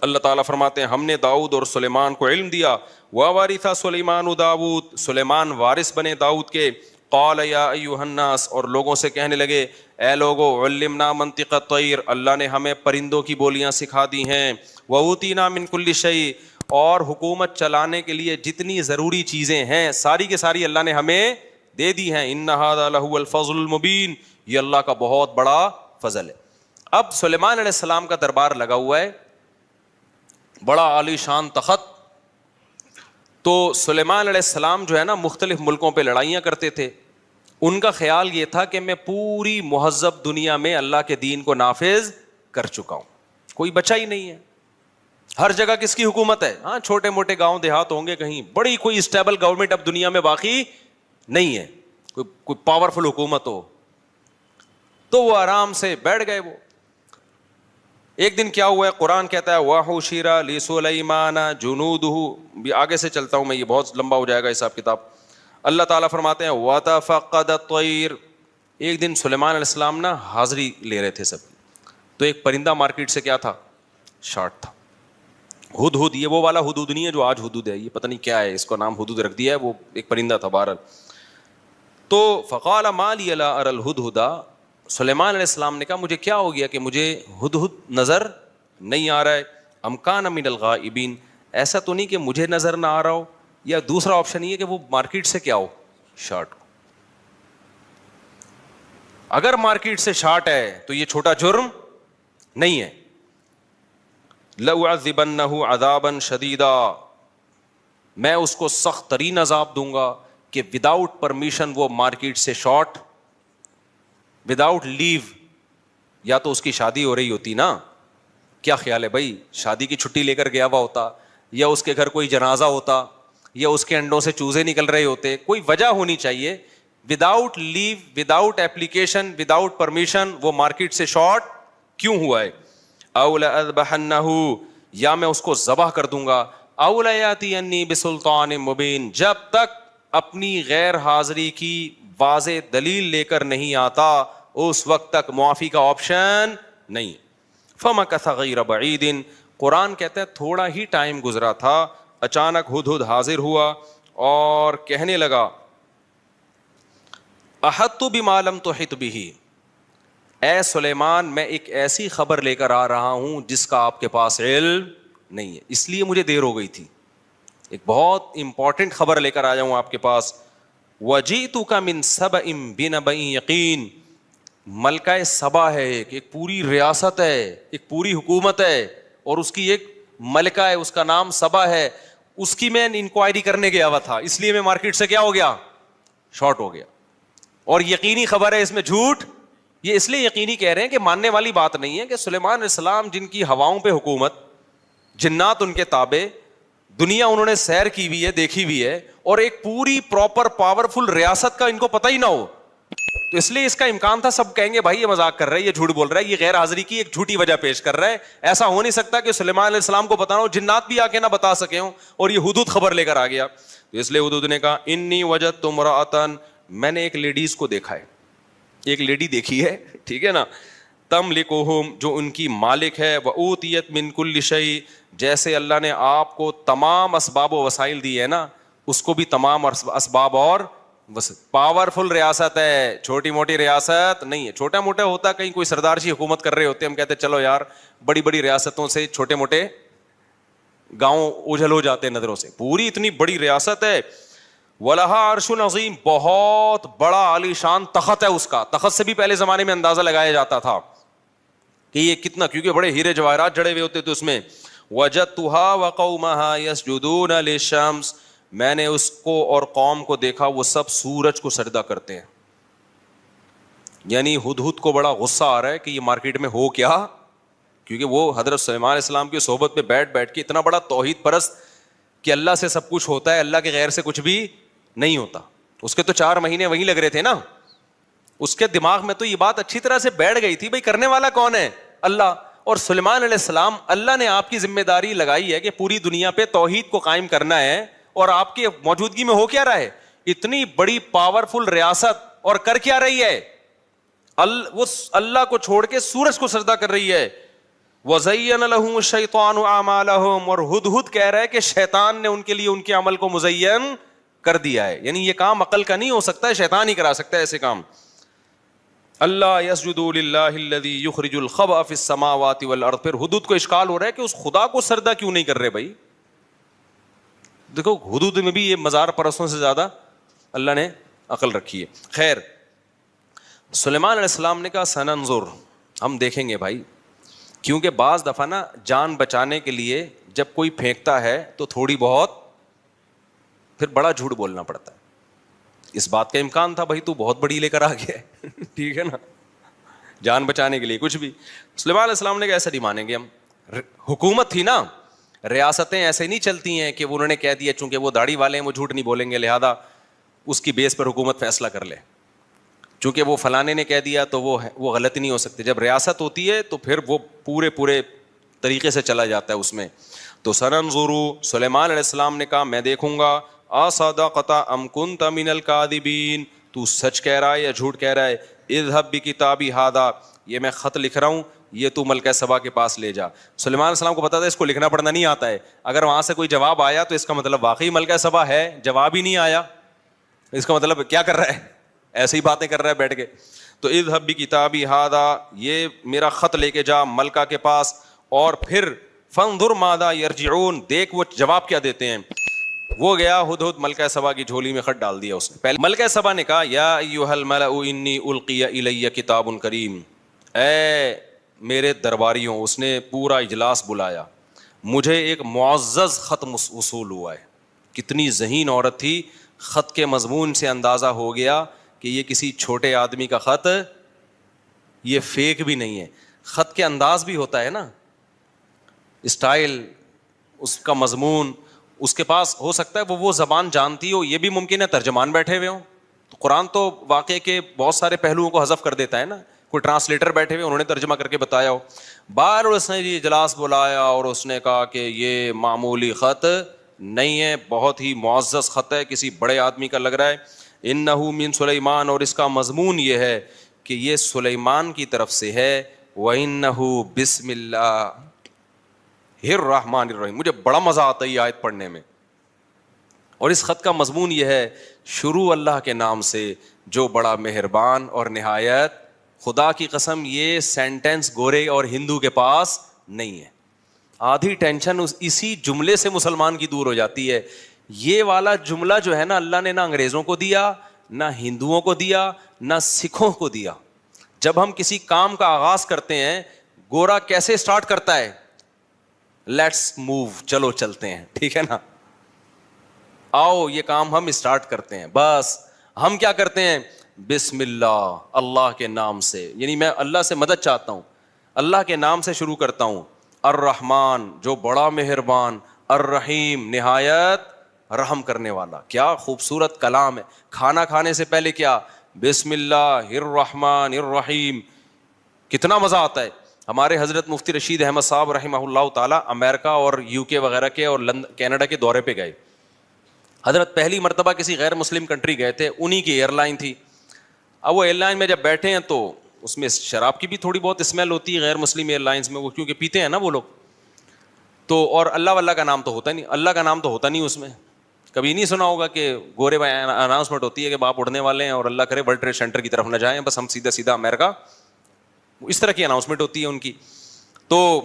اللہ تعالیٰ فرماتے ہیں ہم نے داؤد اور سلیمان کو علم دیا. وَوَرِثَ سُلَيْمَانُ داؤد, سلیمان وارث بنے داؤد کے. قال یا ایھا الناس, اور لوگوں سے کہنے لگے اے لوگو, علمنا منطق الطیر, اللہ نے ہمیں پرندوں کی بولیاں سکھا دی ہیں. وَأُوتِینَا مِن كُلِّ شَیْءٍ, اور حکومت چلانے کے لیے جتنی ضروری چیزیں ہیں ساری کی ساری اللہ نے ہمیں دے دی ہیں. ان ھذا لہو الفضل المبین, یہ اللہ کا بہت بڑا فضل ہے. اب سلیمان علیہ السلام کا دربار لگا ہوا ہے, بڑا عالی شان تخت. تو سلیمان علیہ السلام جو ہے نا مختلف ملکوں پہ لڑائیاں کرتے تھے. ان کا خیال یہ تھا کہ میں پوری مہذب دنیا میں اللہ کے دین کو نافذ کر چکا ہوں, کوئی بچا ہی نہیں ہے. ہر جگہ کس کی حکومت ہے؟ ہاں چھوٹے موٹے گاؤں دیہات ہوں گے کہیں, بڑی کوئی اسٹیبل گورنمنٹ اب دنیا میں باقی نہیں ہے, کوئی پاورفل حکومت ہو. تو وہ آرام سے بیٹھ گئے. وہ ایک دن کیا ہوا ہے, قرآن کہتا ہے وَحُشِرَ لِسُلَيْمَانَ جُنُودُهُ, آگے سے چلتا ہوں میں, یہ بہت لمبا ہو جائے گا حساب کتاب. اللہ تعالیٰ فرماتے ہیں وَتَفَقَّدَ الطَّيْرَ, ایک دن سلیمان علیہ السلام نا حاضری لے رہے تھے سب, تو ایک پرندہ مارکیٹ سے کیا تھا, شارٹ تھا. ہدہد, یہ وہ والا ہدہد نہیں ہے جو آج ہدہد ہے, یہ پتہ نہیں کیا ہے, اس کو نام ہدہد رکھ دیا ہے, وہ ایک پرندہ تھا بہرحال. تو فَقَالَ مَا لِيَ لَا أَرَى الْهُدْهُدَ, سلیمان علیہ السلام نے کہا مجھے کیا ہو گیا کہ مجھے ہدہد نظر نہیں آ رہا ہے. أَمْ كَانَ مِنَ الْغَائِبِينَ, ایسا تو نہیں کہ مجھے نظر نہ آ رہا ہو, یا دوسرا آپشن یہ کہ وہ مارکیٹ سے کیا ہو, شارٹ ہو. اگر مارکیٹ سے شارٹ ہے تو یہ چھوٹا جرم نہیں ہے. لَأُعَذِّبَنَّهُ عَذَابًا شَدِيدًا, میں اس کو سخت ترین عذاب دوں گا کہ وداؤٹ پرمیشن وہ مارکیٹ سے شارٹ, وداؤٹ لیو. یا تو اس کی شادی ہو رہی ہوتی نا, کیا خیال ہے بھائی, شادی کی چھٹی لے کر گیا ہوا ہوتا, یا اس کے گھر کوئی جنازہ ہوتا, یا اس کے انڈوں سے چوزے نکل رہے ہوتے, کوئی وجہ ہونی چاہیے. وداؤٹ لیو, وداؤٹ اپلیکیشن, وداؤٹ پرمیشن وہ مارکیٹ سے شارٹ کیوں ہوا ہے. اَوْ لَأَذْبَحَنَّهُ, یا میں اس کو ذبح کر دوں گا. اَوْ لَيَأْتِيَنِّي بِسُلْطَانٍ مُبِينٍ, جب تک اپنی غیر حاضری کی واضح دلیل لے کر نہیں آتا اس وقت تک معافی کا آپشن نہیں. فَمَكَثَ غَيْرَ بَعِيدٍ, قرآن کہتا ہے تھوڑا ہی ٹائم گزرا تھا, اچانک ہدہد حاضر ہوا اور کہنے لگا احطت بما لم تحط به, اے سلیمان میں ایک ایسی خبر لے کر آ رہا ہوں جس کا آپ کے پاس علم نہیں ہے, اس لیے مجھے دیر ہو گئی تھی. ایک بہت امپورٹنٹ خبر لے کر آیا ہوں آپ کے پاس. وَجِئْتُكَ مِن سَبَإٍ بِنَبَإٍ یقین, ملکہ سبا ہے, ایک پوری ریاست ہے, ایک پوری حکومت ہے, اور اس کی ایک ملکہ ہے, اس کا نام سبا ہے. اس کی میں انکوائری کرنے گیا ہوا تھا, اس لیے میں مارکیٹ سے کیا ہو گیا, شارٹ ہو گیا. اور یقینی خبر ہے, اس میں جھوٹ, یہ اس لیے یقینی کہہ رہے ہیں کہ ماننے والی بات نہیں ہے کہ سلیمان علیہ السلام جن کی ہواؤں پہ حکومت, جنات ان کے تابع, دنیا انہوں نے سیر کی ہوئی ہے, دیکھی ہوئی ہے, اور ایک پوری پراپر پاورفل ریاست کا ان کو پتہ ہی نہ ہو. تو اس لیے اس کا امکان تھا سب کہیں گے بھائی یہ مذاق کر رہا ہے, یہ جھوٹ بول رہا ہے, یہ غیر حاضری کی ایک جھوٹی وجہ پیش کر رہا ہے. ایسا ہو نہیں سکتا کہ سلیمان علیہ السلام کو بتانا ہو, جنات بھی آ کے نہ بتا سکے ہوں, اور یہ ہدہد خبر لے کر آ گیا. تو اس لیے ہدہد نے کہا انی وجدت امرأۃ, میں نے ایک لیڈیز کو دیکھا ہے, ایک لیڈی دیکھی ہے, ٹھیک ہے نا, تملکہم, جو ان کی مالک ہے, وأوتیت من کل شیء, جیسے اللہ نے آپ کو تمام اسباب و وسائل دی ہے نا, اس کو بھی تمام اسباب اور پاورفل ریاست ہے, چھوٹی موٹی ریاست نہیں ہے. چھوٹا موٹا ہوتا کہیں کوئی سردارشی حکومت کر رہے ہوتے, ہم کہتے چلو یار بڑی بڑی ریاستوں سے چھوٹے موٹے گاؤں اوجھل ہو جاتے نظروں سے, پوری اتنی بڑی ریاست ہے. وَلَهَا عَرْشٌ عَظِيمٌ, بہت بڑا عالی شان تخت ہے اس کا. تخت سے بھی پہلے زمانے میں اندازہ لگایا جاتا تھا کہ یہ کتنا, کیونکہ بڑے ہیرے جواہرات جڑے ہوئے ہوتے تھے اس میں. وَجَدتُّهَا وَقَوْمَهَا يَسْجُدُونَ لِلشَّمْسِ, میں نے اس کو اور قوم کو دیکھا وہ سب سورج کو سجدہ کرتے ہیں. یعنی ہدہد کو بڑا غصہ آ رہا ہے کہ یہ مارکیٹ میں ہو کیا, کیونکہ وہ حضرت سلیمان علیہ السلام کی صحبت میں بیٹھ کے اتنا بڑا توحید پرست کہ اللہ سے سب کچھ ہوتا ہے, اللہ کے غیر سے کچھ بھی نہیں ہوتا. اس کے تو 4 مہینے وہیں لگ رہے تھے نا, اس کے دماغ میں تو یہ بات اچھی طرح سے بیٹھ گئی تھی, بھائی کرنے والا کون ہے, اللہ. اور سلیمان علیہ السلام, اللہ نے آپ کی ذمہ داری لگائی ہے کہ پوری دنیا پہ توحید کو قائم کرنا ہے, اور آپ کی موجودگی میں ہو کیا رہا ہے, اتنی بڑی پاورفل ریاست, اور کر کیا رہی ہے, وہ اللہ کو چھوڑ کے سورج کو سجدہ کر رہی ہے. وَزَيَّنَ لَهُمُ الشَّيْطَانُ أَعْمَالَهُمْ، اور ہدہد کہہ رہا ہے کہ شیطان نے ان کے لیے ان کے عمل کو مزین کر دیا ہے. یعنی یہ کام عقل کا نہیں ہو سکتا ہے، شیطان ہی کرا سکتا ہے ایسے کام. اللہ یسجدوا للہ الذی یخرج الخبأ فی السماوات والارض. پھر حدود کو اشکال ہو رہا ہے کہ اس خدا کو سردہ کیوں نہیں کر رہے بھائی. دیکھو حدود میں بھی یہ مزار پرستوں سے زیادہ اللہ نے عقل رکھی ہے. خیر، سلیمان علیہ السلام نے کہا سننظر، ہم دیکھیں گے بھائی. کیونکہ بعض دفعہ نا جان بچانے کے لیے جب کوئی پھینکتا ہے تو تھوڑی بہت پھر بڑا جھوٹ بولنا پڑتا ہے. اس بات کا امکان تھا بھائی تو بہت بڑی لے کر آ گیا ہے ٹھیک ہے نا، جان بچانے کے لیے کچھ بھی. سلیمان علیہ السلام نے کہا ایسا نہیں مانیں گے ہم. حکومت تھی نا، ریاستیں ایسے نہیں چلتی ہیں کہ انہوں نے کہہ دیا چونکہ وہ داڑھی والے ہیں وہ جھوٹ نہیں بولیں گے لہذا اس کی بیس پر حکومت فیصلہ کر لے. چونکہ وہ فلانے نے کہہ دیا تو وہ غلط نہیں ہو سکتی. جب ریاست ہوتی ہے تو پھر وہ پورے طریقے سے چلا جاتا ہے اس میں. تو سننظروا، سلیمان علیہ السلام نے کہا میں دیکھوں گا، اصدقت ام کنت من الکاذبین، تو سچ کہہ رہا ہے یا جھوٹ کہہ رہا ہے. اذهب بکتابی ھذا، یہ میں خط لکھ رہا ہوں، یہ تو ملکہ سبا کے پاس لے جا. سلیمان علیہ السلام کو پتا تھا اس کو لکھنا پڑھنا نہیں آتا ہے، اگر وہاں سے کوئی جواب آیا تو اس کا مطلب واقعی ملکہ سبا ہے. جواب ہی نہیں آیا، اس کا مطلب کیا کر رہا ہے، ایسے ہی باتیں کر رہا ہے بیٹھ کے. تو اذهب بکتابی ھذا، یہ میرا خط لے کے جا ملکہ کے پاس، اور پھر فانظر ماذا یرجعون، دیکھ وہ جواب کیا دیتے ہیں. وہ گیا ہدہد ملکہ سبا کی جھولی میں خط ڈال دیا اس نے. پہلے ملکہ سبا نے کہا یا ایھا الملأ انی القی الی کتاب کریم، اے میرے درباریوں، اس نے پورا اجلاس بلایا، مجھے ایک معزز خط وصول ہوا ہے. کتنی ذہین عورت تھی، خط کے مضمون سے اندازہ ہو گیا کہ یہ کسی چھوٹے آدمی کا خط، یہ فیک بھی نہیں ہے. خط کے انداز بھی ہوتا ہے نا، اسٹائل، اس کا مضمون، اس کے پاس ہو سکتا ہے وہ زبان جانتی ہو، یہ بھی ممکن ہے ترجمان بیٹھے ہوئے ہوں. تو قرآن تو واقعے کے بہت سارے پہلوؤں کو حذف کر دیتا ہے نا، کوئی ٹرانسلیٹر بیٹھے ہوئے انہوں نے ترجمہ کر کے بتایا ہو. بار اس نے جی اجلاس بلایا اور اس نے کہا کہ یہ معمولی خط نہیں ہے، بہت ہی معزز خط ہے، کسی بڑے آدمی کا لگ رہا ہے. انہ من سلیمان، اور اس کا مضمون یہ ہے کہ یہ سلیمان کی طرف سے ہے. وانہ بسم اللہ الرحمن الرحیم. مجھے بڑا مزہ آتا ہے یہ آیت پڑھنے میں. اور اس خط کا مضمون یہ ہے، شروع اللہ کے نام سے جو بڑا مہربان اور نہایت. خدا کی قسم یہ سینٹینس گورے اور ہندو کے پاس نہیں ہے. آدھی ٹینشن اسی جملے سے مسلمان کی دور ہو جاتی ہے. یہ والا جملہ جو ہے نا، اللہ نے نہ انگریزوں کو دیا، نہ ہندوؤں کو دیا، نہ سکھوں کو دیا. جب ہم کسی کام کا آغاز کرتے ہیں، گورا کیسے سٹارٹ کرتا ہے؟ لیٹس موو، چلو چلتے ہیں، ٹھیک ہے نا، آؤ یہ کام ہم اسٹارٹ کرتے ہیں. بس ہم کیا کرتے ہیں؟ بسم اللہ، اللہ کے نام سے، یعنی میں اللہ سے مدد چاہتا ہوں، اللہ کے نام سے شروع کرتا ہوں. الرحمن، جو بڑا مہربان، الرحیم، نہایت رحم کرنے والا. کیا خوبصورت کلام ہے. کھانا کھانے سے پہلے کیا؟ بسم اللہ الرحمن الرحیم. کتنا مزہ آتا ہے. ہمارے حضرت مفتی رشید احمد صاحب رحمہ اللہ تعالیٰ امریکہ اور یو کے وغیرہ کے اور کینیڈا کے دورے پہ گئے. حضرت پہلی مرتبہ کسی غیر مسلم کنٹری گئے تھے، انہی کی ایئر لائن تھی. اب وہ ایئر لائن میں جب بیٹھے ہیں تو اس میں شراب کی بھی تھوڑی بہت اسمیل ہوتی ہے غیر مسلم ایئر لائنس میں، وہ کیونکہ پیتے ہیں نا وہ لوگ. تو اور اللہ واللہ کا نام تو ہوتا نہیں، اللہ کا نام تو ہوتا نہیں اس میں. کبھی نہیں سنا ہوگا کہ گورے بھائی اناؤنسمنٹ ہوتی ہے کہ باپ اڑنے والے ہیں اور اللہ کرے ورلڈ ٹریڈ سینٹر کی طرف نہ جائیں، بس ہم سیدھا امریکہ، اس طرح کی اناؤنسمنٹ ہوتی ہے ان کی. تو